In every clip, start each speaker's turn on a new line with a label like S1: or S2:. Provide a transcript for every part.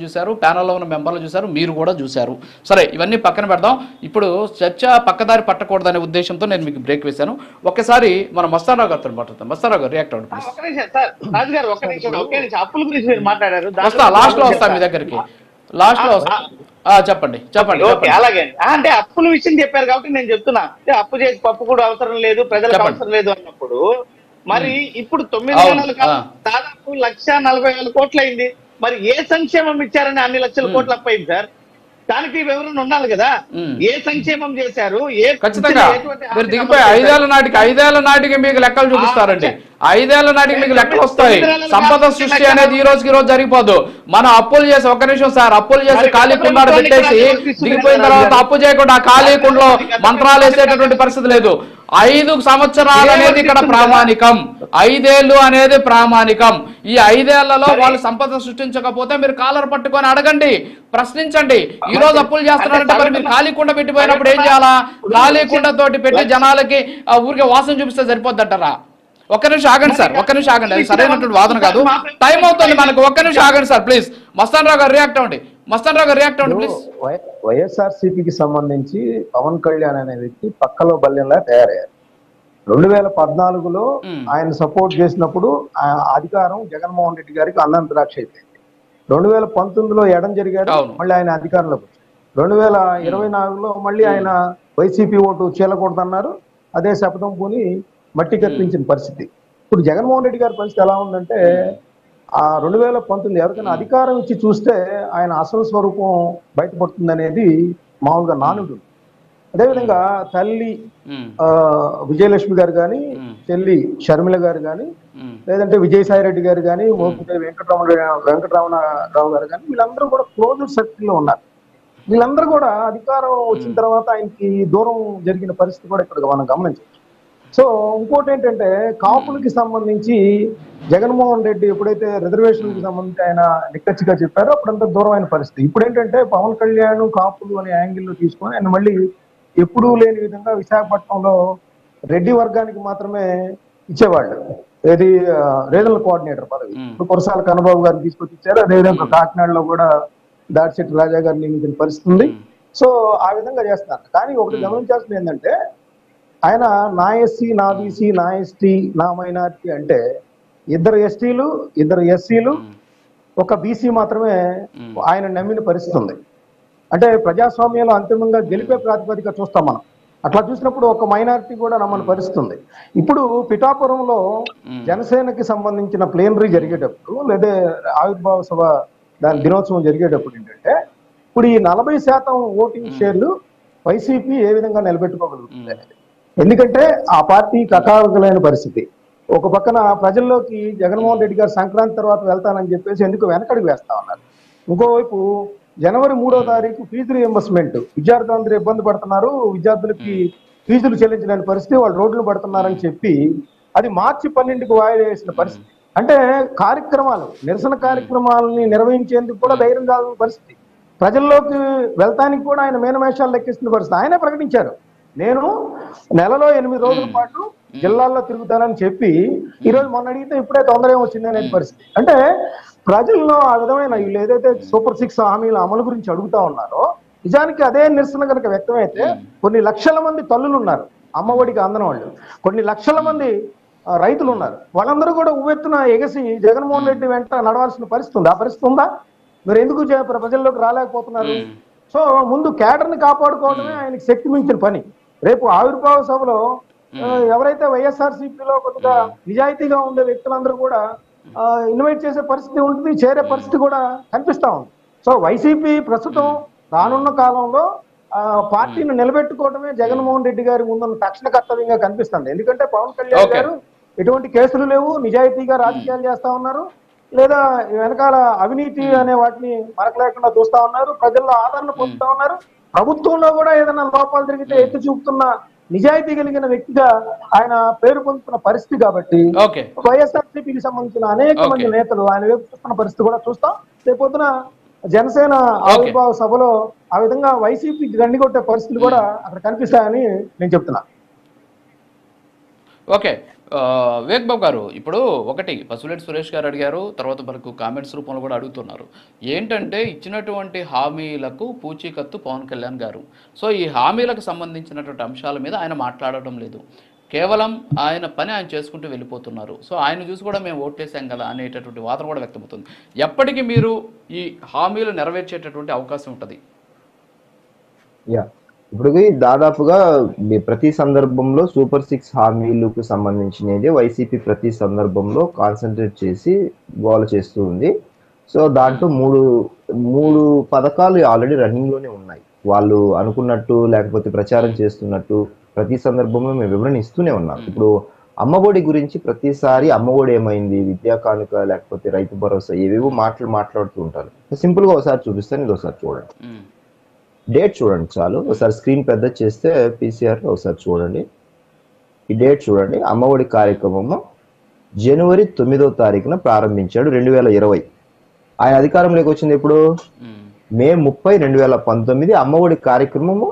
S1: చూశారు, ప్యానెల్లో ఉన్న మెంబర్లు చూశారు, మీరు కూడా చూశారు. సరే, ఇవన్నీ పక్కన పెడదాం. ఇప్పుడు చర్చ పక్కదారి పట్టకూడదనే ఉద్దేశంతో నేను మీకు బ్రేక్ వేశాను. ఒక్కసారి మన మస్తారావు గారితో మాట్లాడతాం. మస్తారావు గారు రియాక్ట్ అవ్వండి ప్లీజ్.
S2: ఒక్క నిమిషం సార్, రాజు గారు ఒక్క నిమిషం. ఒకే నిమిషం, అప్పుల గురించి మీరు మాట్లాడారు.
S1: వస్తా, లాస్ట్ లో వస్తా మీ దగ్గరికి. లాస్ట్ లో వస్తా. చెప్పండి చెప్పండి.
S2: ఓకే, అలాగే అంటే అప్పుల విషయం చెప్పారు కాబట్టి నేను చెప్తున్నా. అప్పు చేసి పప్పు కూడా అవసరం లేదు, ప్రజలకు అవసరం లేదు అన్నప్పుడు మరి ఇప్పుడు 9 నెలలు దాదాపు 1,40,000 కోట్లు అయింది. మరి ఏ సంక్షేమం ఇచ్చారని అన్ని లక్షల కోట్లు అప్పయింది సార్? దానికి వివరణ ఉండాలి కదా. ఏ సంక్షేమం చేశారు?
S1: ఖచ్చితంగా మీరు దిగిపోయి 5 ఏళ్ల నాటికి మీకు లెక్కలు చూపిస్తారండి. 5 ఏళ్ల నాటికి మీకు లెక్కలు వస్తాయి. సంపద సృష్టి అనేది ఈ రోజుకి రోజు జరిగిపోదు. మనం అప్పులు చేసి, ఒక్క నిమిషం సార్, అప్పులు చేసి ఖాళీ కుండాడు పెట్టేసి దిగిపోయిన తర్వాత అప్పు చేయకుండా ఖాళీ కుండలో మంత్రాలు వేసేటటువంటి పరిస్థితి లేదు. 5 సంవత్సరాలు అనేది ఇక్కడ ప్రామాణికం. 5 ఏళ్ళు అనేది ప్రామాణికం. ఈ 5 ఏళ్లలో వాళ్ళు సంపద సృష్టించకపోతే మీరు కాలర్ పట్టుకొని అడగండి, ప్రశ్నించండి. ఈ రోజు అప్పులు చేస్తున్నారంటే మరి మీరు ఖాళీ కుండ పెట్టిపోయినప్పుడు ఏం చేయాలా? ఖాళీ కుండ తోటి పెట్టి జనాలకి ఊరికే వాసన చూపిస్తే సరిపోద్దంటారా? ఒక్క నిమిషం ఆగండి సార్, ఒక్క నిమిషం ఆగండి. అది సరైనటువంటి వాదన కాదు. టైం అవుతుంది మనకు. ఒక్క నిమిషం ఆగండి సార్ ప్లీజ్. మస్తాన్ రావు గారు రియాక్ట్ అవ్వండి. మస్తాన్ రావు గారు రియాక్ట్ అవ్వండి ప్లీజ్.
S3: వైఎస్ఆర్సీపీకి సంబంధించి పవన్ కళ్యాణ్ అనే వ్యక్తి పక్కలో బల్యంలా తయారయ్యారు. 2014లో ఆయన సపోర్ట్ చేసినప్పుడు అధికారం జగన్మోహన్ రెడ్డి గారికి అన్నంతరాక్ష అయిపోయింది. 2019లో ఎడం జరిగాడు, మళ్ళీ ఆయన అధికారంలోకి వచ్చారు. 2024లో మళ్ళీ ఆయన వైసీపీ ఓటు చీలకూడదన్నారు. అదే శపథం పూని మట్టి కత్తించిన పరిస్థితి. ఇప్పుడు జగన్మోహన్ రెడ్డి గారి పరిస్థితి ఎలా ఉందంటే, ఆ 2019 ఎవరికైనా అధికారం ఇచ్చి చూస్తే ఆయన అసలు స్వరూపం బయటపడుతుంది అనేది మామూలుగా నానుడు. అదేవిధంగా తల్లి విజయలక్ష్మి గారు కానీ, చెల్లి షర్మిల గారు కానీ, లేదంటే విజయసాయి రెడ్డి గారు కానీ, మోపిదేవి వెంకటరమణరావు గారు కానీ, వీళ్ళందరూ కూడా క్లోజ్ సర్కిల్లో ఉన్నారు. వీళ్ళందరూ కూడా అధికారం వచ్చిన తర్వాత ఆయనకి దూరం జరిగిన పరిస్థితి కూడా ఇక్కడ మనం గమనించవచ్చు. సో ఇంకోటి ఏంటంటే, కాపులకి సంబంధించి జగన్మోహన్ రెడ్డి ఎప్పుడైతే రిజర్వేషన్కి సంబంధించి ఆయన నిక్కచ్చిగా చెప్పారో అప్పుడంతా దూరమైన పరిస్థితి. ఇప్పుడు ఏంటంటే పవన్ కళ్యాణ్ కాపులు అనే యాంగిల్లో తీసుకొని ఆయన మళ్ళీ ఎప్పుడూ లేని విధంగా విశాఖపట్నంలో రెడ్డి వర్గానికి మాత్రమే ఇచ్చేవాళ్ళు. ఏది రీజనల్ కోఆర్డినేటర్ పదవి ఇప్పుడు కురసాల కన్నబాబు గారిని తీసుకొచ్చి ఇచ్చారు. అదేవిధంగా కాకినాడలో కూడా దాడిశెట్టి రాజా గారిని నియమించిన పరిస్థితి ఉంది. సో ఆ విధంగా చేస్తున్నారు. కానీ ఒకటి గమనించాల్సింది ఏంటంటే, ఆయన నా ఎస్సీ, నా బీసీ, నా ఎస్టీ, నా మైనారిటీ అంటే 2 ఎస్టీలు, 2 ఎస్సీలు, 1 బీసీ మాత్రమే ఆయన నమ్మిన పరిస్థితి ఉంది. అంటే ప్రజాస్వామ్యంలో అంతిమంగా గెలిపే ప్రాతిపదిక చూస్తాం మనం. అట్లా చూసినప్పుడు 1 మైనారిటీ కూడా నమ్మని పరిస్థితి ఉంది. ఇప్పుడు పిఠాపురంలో జనసేనకి సంబంధించిన ప్లేనరీ జరిగేటప్పుడు, లేదా ఆవిర్భావ సభ దాని దినోత్సవం జరిగేటప్పుడు ఏంటంటే, ఇప్పుడు ఈ 40% ఓటింగ్ షేర్లు వైసీపీ ఏ విధంగా నిలబెట్టుకోగలుగుతుంది అనేది. ఎందుకంటే ఆ పార్టీ కకావికలైన పరిస్థితి. ఒక పక్కన ప్రజల్లోకి జగన్మోహన్ రెడ్డి గారు సంక్రాంతి తర్వాత వెళ్తానని చెప్పేసి ఎందుకు వెనకడికి వేస్తా ఉన్నారు. ఇంకోవైపు జనవరి 3వ తారీఖు ఫీజు రియంబర్స్మెంట్, విద్యార్థులందరూ ఇబ్బంది పడుతున్నారు, విద్యార్థులకి ఫీజులు చెల్లించలేని పరిస్థితి, వాళ్ళు రోడ్లు పడుతున్నారని చెప్పి అది మార్చి 12కి వాయిదా వేసిన పరిస్థితి. అంటే కార్యక్రమాలు, నిరసన కార్యక్రమాలని నిర్వహించేందుకు కూడా ధైర్యం కావాల్సిన పరిస్థితి. ప్రజల్లోకి వెళ్తానికి కూడా ఆయన మేనమేషాలు లెక్కిస్తున్న పరిస్థితి. ఆయనే ప్రకటించారు, నేను నెలలో 8 రోజుల పాటు జిల్లాల్లో తిరుగుతానని చెప్పి, ఈరోజు మొన్న అడిగితే ఇప్పుడే తొందర ఏమొచ్చింది అనే పరిస్థితి. అంటే ప్రజల్లో ఆ విధమైన వీళ్ళు ఏదైతే సూపర్ 6 హామీల అమలు గురించి అడుగుతా ఉన్నారో, నిజానికి అదే నిరసన కనుక వ్యక్తమైతే కొన్ని లక్షల మంది తల్లులు ఉన్నారు అమ్మఒడికి అందని వాళ్ళు, కొన్ని లక్షల మంది రైతులు ఉన్నారు, వాళ్ళందరూ కూడా ఉవ్వెత్తున ఎగసి జగన్మోహన్ రెడ్డి వెంట నడవాల్సిన పరిస్థితి ఉంది. ఆ పరిస్థితి ఉందా? మీరు ఎందుకు ప్రజల్లోకి రాలేకపోతున్నారు? సో ముందు కేడర్ని కాపాడుకోవడమే ఆయనకి శక్తి మించిన పని. రేపు ఆవిర్భావ సభలో ఎవరైతే వైఎస్ఆర్సీపీలో కొద్దిగా నిజాయితీగా ఉండే వ్యక్తులందరూ కూడా ఇన్వైట్ చేసే పరిస్థితి ఉంటుంది, చేరే పరిస్థితి కూడా కనిపిస్తా ఉంది. సో వైసీపీ ప్రస్తుతం రానున్న కాలంలో పార్టీని నిలబెట్టుకోవడమే జగన్మోహన్ రెడ్డి గారి ముందున్న తక్షణ కర్తవ్యంగా కనిపిస్తుంది. ఎందుకంటే పవన్ కళ్యాణ్ గారు ఎటువంటి కేసులు లేవు, నిజాయితీగా రాజకీయాలు చేస్తా ఉన్నారు, లేదా వెనకాల అవినీతి అనే వాటిని మనకు లేకుండా చూస్తా ఉన్నారు, ప్రజల్లో ఆదరణ పొందుతా ఉన్నారు. ప్రభుత్వంలో కూడా ఏదైనా లోపాలు జరిగితే ఎత్తి చూపుతున్న నిజాయితీ కలిగిన వ్యక్తిగా ఆయన పేరు పొందుతున్న పరిస్థితి. కాబట్టి వైఎస్ఆర్సీపీకి సంబంధించిన అనేక మంది నేతలు ఆయన వైపు చూస్తున్న పరిస్థితి కూడా చూస్తాం. రేపొద్దున జనసేన ఆవిర్భావ సభలో ఆ విధంగా వైసీపీకి గండి కొట్టే పరిస్థితులు కూడా అక్కడ కనిపిస్తాయని నేను చెప్తున్నా.
S1: ఓకే. వివేక్ బాబు గారు, ఇప్పుడు ఒకటి పసుపులేటి సురేష్ గారు అడిగారు, తర్వాత మనకు కామెంట్స్ రూపంలో కూడా అడుగుతున్నారు. ఏంటంటే ఇచ్చినటువంటి హామీలకు పూచీకత్తు పవన్ కళ్యాణ్ గారు. సో ఈ హామీలకు సంబంధించినటువంటి అంశాల మీద ఆయన మాట్లాడటం లేదు. కేవలం ఆయన పని ఆయన చేసుకుంటూ వెళ్ళిపోతున్నారు. సో ఆయన చూసి కూడా మేము ఓట్లేసాం కదా అనేటటువంటి వాదన కూడా వ్యక్తమవుతుంది. ఎప్పటికీ మీరు ఈ హామీలు నెరవేర్చేటటువంటి అవకాశం ఉంటుంది?
S4: ఇప్పుడు దాదాపుగా ప్రతి సందర్భంలో సూపర్ 6 హామీలకు సంబంధించినది వైసీపీ ప్రతి సందర్భంలో కాన్సన్ట్రేట్ చేసి గోల చేస్తూ ఉంది. సో దాంట్లో మూడు పథకాలు ఆల్రెడీ రన్నింగ్ లోనే ఉన్నాయి. వాళ్ళు అనుకున్నట్టు లేకపోతే ప్రచారం చేస్తున్నట్టు ప్రతి సందర్భంలో మేము వివరణ ఇస్తూనే ఉన్నాం. ఇప్పుడు అమ్మఒడి గురించి ప్రతిసారి అమ్మఒడి ఏమైంది, విద్యా కానుక లేకపోతే రైతు భరోసా ఏవేవో మాట్లాడుతూ ఉంటారు. సింపుల్ గా ఒకసారి చూపిస్తాను, ఇది ఒకసారి చూడండి. డేట్ చూడండి చాలు. ఒకసారి స్క్రీన్ పెద్ద చేస్తే పీసీఆర్ ఒకసారి చూడండి. ఈ డేట్ చూడండి. అమ్మఒడి కార్యక్రమము జనవరి 9వ తారీఖున ప్రారంభించాడు 2020. ఆయన అధికారంలోకి వచ్చింది ఇప్పుడు మే 30, 2019. అమ్మఒడి కార్యక్రమము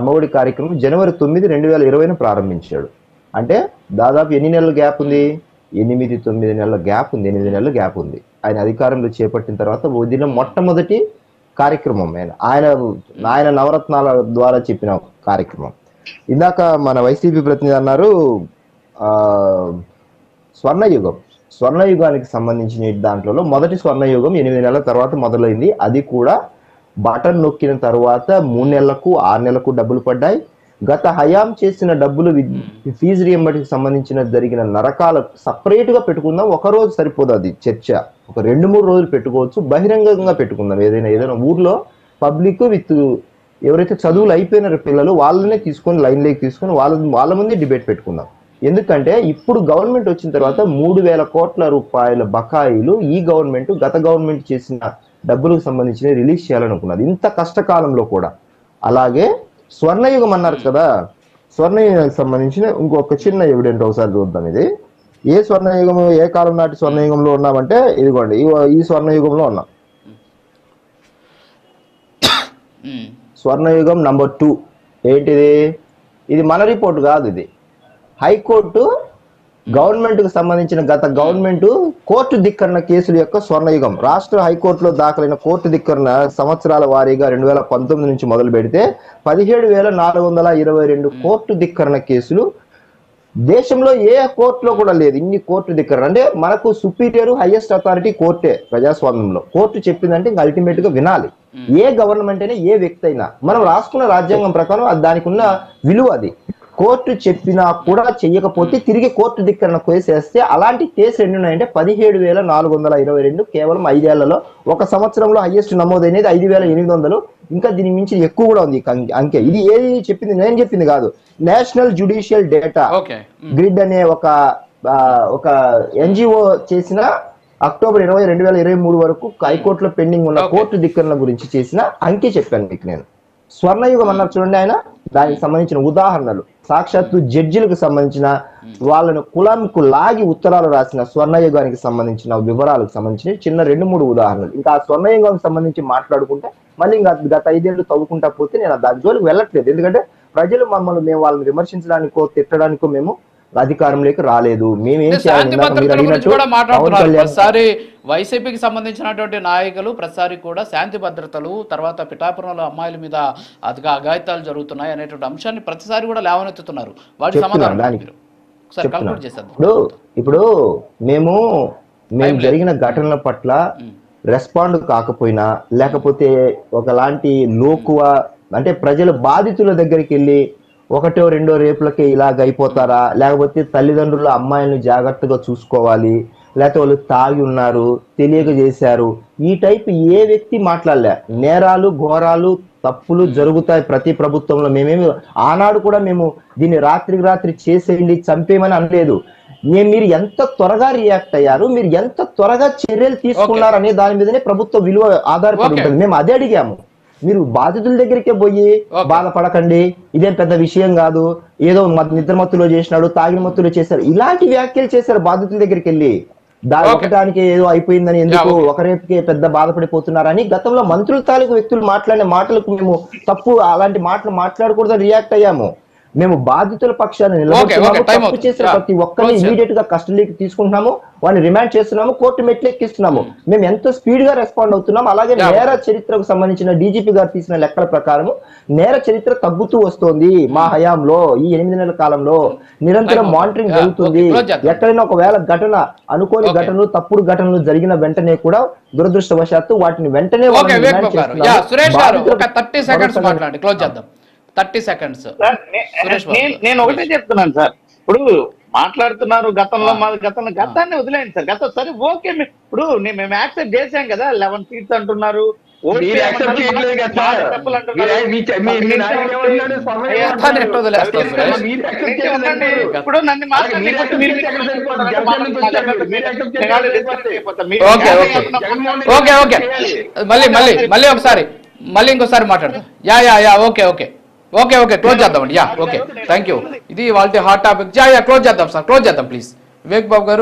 S4: అమ్మఒడి కార్యక్రమం జనవరి 9, 2020 ప్రారంభించాడు. అంటే దాదాపు ఎన్ని నెలల గ్యాప్ ఉంది? 8-9 నెలల గ్యాప్ ఉంది. 8 నెలల గ్యాప్ ఉంది. ఆయన అధికారంలో చేపట్టిన తర్వాత వదిలిన మొట్టమొదటి కార్యక్రమం ఆయన నవరత్నాల ద్వారా చెప్పిన కార్యక్రమం. ఇందాక మన వైసీపీ ప్రతినిధి అన్నారు స్వర్ణయుగానికి సంబంధించిన దాంట్లో మొదటి స్వర్ణయుగం 8 నెలల తర్వాత మొదలైంది. అది కూడా బటన్ నొక్కిన తర్వాత 3 నెలలకు 6 నెలలకు డబ్బులు పడ్డాయి. గత హయాం చేసిన డబ్బులు ఫీజు రియంబర్స్మెంట్ సంబంధించిన జరిగిన నరకాల సపరేట్ గా పెట్టుకుందాం. ఒక రోజు సరిపోదు అది చర్చ, ఒక 2-3 రోజులు పెట్టుకోవచ్చు. బహిరంగంగా పెట్టుకుందాం. ఏదైనా ఊర్లో పబ్లిక్ విత్ ఎవరైతే చదువులు అయిపోయినారో పిల్లలు వాళ్ళనే తీసుకొని లైన్లోకి తీసుకొని వాళ్ళ ముందే డిబేట్ పెట్టుకుందాం. ఎందుకంటే ఇప్పుడు గవర్నమెంట్ వచ్చిన తర్వాత 3,000 కోట్ల రూపాయల బకాయిలు ఈ గవర్నమెంట్ గత గవర్నమెంట్ చేసిన డబ్బులకు సంబంధించి రిలీజ్ చేయాలనుకున్నది ఇంత కష్టకాలంలో కూడా. అలాగే స్వర్ణయుగం అన్నారు కదా, స్వర్ణయుగానికి సంబంధించిన ఇంకొక చిన్న ఎవిడెంట్ ఒకసారి చూద్దాం. ఇది ఏ స్వర్ణయుగం, ఏ కాలం నాటి స్వర్ణయుగంలో ఉన్నామంటే ఇదిగోండి, ఈ స్వర్ణయుగంలో ఉన్నాం. స్వర్ణయుగం నంబర్ 2 ఏంటిది? ఇది మన రిపోర్ట్ కాదు, ఇది హైకోర్టు గవర్నమెంట్ కు సంబంధించిన గత గవర్నమెంట్ కోర్టు ధిక్కరణ కేసుల యొక్క స్వర్ణయుగం. రాష్ట్ర హైకోర్టులో దాఖలైన కోర్టు ధిక్కరణ సంవత్సరాల వారీగా 2019 నుంచి మొదలు పెడితే 17,422 కోర్టు ధిక్కరణ కేసులు. దేశంలో ఏ కోర్టులో కూడా లేదు ఇన్ని కోర్టు ధిక్కరణ. అంటే మనకు సుపీరియర్ హైయెస్ట్ అథారిటీ కోర్టే ప్రజాస్వామ్యంలో. కోర్టు చెప్పిందంటే ఇంకా అల్టిమేట్ గా వినాలి. ఏ గవర్నమెంట్ అయినా ఏ వ్యక్తి అయినా మనం రాసుకున్న రాజ్యాంగం ప్రకారం దానికి ఉన్న విలువ అది. కోర్టు చెప్పినా కూడా చెయ్యకపోతే తిరిగి కోర్టు ధిక్కరణ కేసు వేస్తే అలాంటి కేసు ఎన్ని ఉన్నాయంటే 17,422 కేవలం 5 ఏళ్లలో. ఒక సంవత్సరంలో హైయెస్ట్ నమోదైనది 5,800. ఇంకా దీని మించి ఎక్కువ కూడా ఉంది అంకె. ఇది ఏది చెప్పింది, నేను చెప్పింది కాదు. నేషనల్ జ్యుడిషియల్ డేటా గ్రిడ్ అనే ఒక ఎన్జిఓ చేసిన అక్టోబర్ 20, 2023 వరకు హైకోర్టులో పెండింగ్ ఉన్న కోర్టు ధిక్కరణ గురించి చేసిన అంకె చెప్పాను మీకు నేను. స్వర్ణయుగం అన్నారు చూడండి ఆయన, దానికి సంబంధించిన ఉదాహరణలు సాక్షాత్తు జడ్జిలకు సంబంధించిన వాళ్ళను కులాంకు లాగి ఉత్తరాలు రాసిన స్వర్ణయుగానికి సంబంధించిన వివరాలకు సంబంధించిన చిన్న 2-3 ఉదాహరణలు. ఇంకా ఆ స్వర్ణయుగానికి సంబంధించి మాట్లాడుకుంటే మళ్ళీ ఇంకా గత 5 ఏళ్ళు తవ్వుకుంటా పోతే నేను దాని జోలికి వెళ్ళట్లేదు. ఎందుకంటే ప్రజలు మేము వాళ్ళని విమర్శించడానికో తిట్టడానికో మేము అధికారంలోకి రాలేదు. మేమేం
S1: ప్రతిసారి వైసీపీకి సంబంధించినటువంటి నాయకులు ప్రతిసారి కూడా శాంతి భద్రతలు, తర్వాత పిఠాపురంలో అమ్మాయిల మీద అఘాయితాలు జరుగుతున్నాయి అనేటువంటి అంశాన్ని ప్రతిసారి కూడా లేవనెత్తుతున్నారు. వాటి సమాధానం
S4: ఇప్పుడు మేము జరిగిన ఘటనల పట్ల రెస్పాండ్ కాకపోయినా లేకపోతే ఒకలాంటి లోకువ అంటే ప్రజల బాధితుల దగ్గరికి వెళ్ళి 1-2 రేపులకి ఇలాగ అయిపోతారా, లేకపోతే తల్లిదండ్రులు అమ్మాయిలను జాగ్రత్తగా చూసుకోవాలి, లేకపోతే వాళ్ళు తాగి ఉన్నారు తెలియక చేశారు, ఈ టైప్ ఏ వ్యక్తి మాట్లాడలే. నేరాలు ఘోరాలు తప్పులు జరుగుతాయి ప్రతి ప్రభుత్వంలో. మేమేమి ఆనాడు కూడా మేము దీన్ని రాత్రికి రాత్రి చేసేయండి చంపేయమని అనలేదు. మీరు ఎంత త్వరగా రియాక్ట్ అయ్యారు, మీరు ఎంత త్వరగా చర్యలు తీసుకున్నారు అనే దాని మీదనే ప్రభుత్వ విలువ ఆధారపడి ఉంటుంది. మేము అదే అడిగాము. మీరు బాధితుల దగ్గరికే పోయి బాధపడకండి, ఇదేం పెద్ద విషయం కాదు, ఏదో నిద్రమత్తులో చేసినాడు, తాగిన మత్తులో చేశారు, ఇలాంటి వ్యాఖ్యలు చేశారు బాధితుల దగ్గరికి వెళ్ళి. దాని ఒకటానికి ఏదో అయిపోయిందని ఎందుకు ఒకరేపుకే పెద్ద బాధపడిపోతున్నారని గతంలో మంత్రుల తాలూకు వ్యక్తులు మాట్లాడిన మాటలకు మేము తప్పు అలాంటి మాటలు మాట్లాడకూడదని రియాక్ట్ అయ్యాము. మేము బాధితుల పక్షాన్ని నిలబడుతున్నాము, తప్పు చేసిన ప్రతి ఒక్కరిని ఇమీడియట్ గా కస్టడీకి తీసుకుంటున్నాము, వాడిని రిమాండ్ చేస్తున్నాము, కోర్టు మెట్లు ఎక్కిస్తున్నాము. మేము ఎంతో స్పీడ్ గా రెస్పాండ్ అవుతున్నాం. అలాగే నేర చరిత్రకు సంబంధించిన డీజీపీ గారు తీసిన లెక్కల ప్రకారం నేర చరిత్ర తగ్గుతూ వస్తోంది. మా హయాంలో ఈ 8 నెలల కాలంలో నిరంతరం మానిటరింగ్ జరుగుతుంది. ఎక్కడైనా ఒకవేళ ఘటన అనుకోని ఘటనలు, తప్పుడు ఘటనలు జరిగిన వెంటనే కూడా దురదృష్టవశాత్తు వాటిని వెంటనే
S1: సురేష్ గారు ఒక 30 సెకండ్స్ మాట్లాడండి, క్లోజ్ చేద్దాం. 30 సెకండ్స్.
S2: నేను ఒకటే చెప్తున్నాను సార్, ఇప్పుడు మాట్లాడుతున్నారు గతంలో మా గతాన్ని వదిలేయండి సార్. గతం సరే ఓకే, ఇప్పుడు మేము యాక్సెప్ట్ చేసాం కదా, 11 సీట్స్ అంటున్నారు. ఇప్పుడు నన్ను
S1: మళ్ళీ ఒకసారి ఇంకోసారి మాట్లాడదాం. ఓకే క్లోజ్ చేద్దామండి. Okay thank you. ఇది వాళ్ళ హాట్ టాపిక్. క్లోజ్ చేద్దాం సార్, క్లోజ్ చేద్దాం ప్లీజ్. వివేక్ బాబు గారు.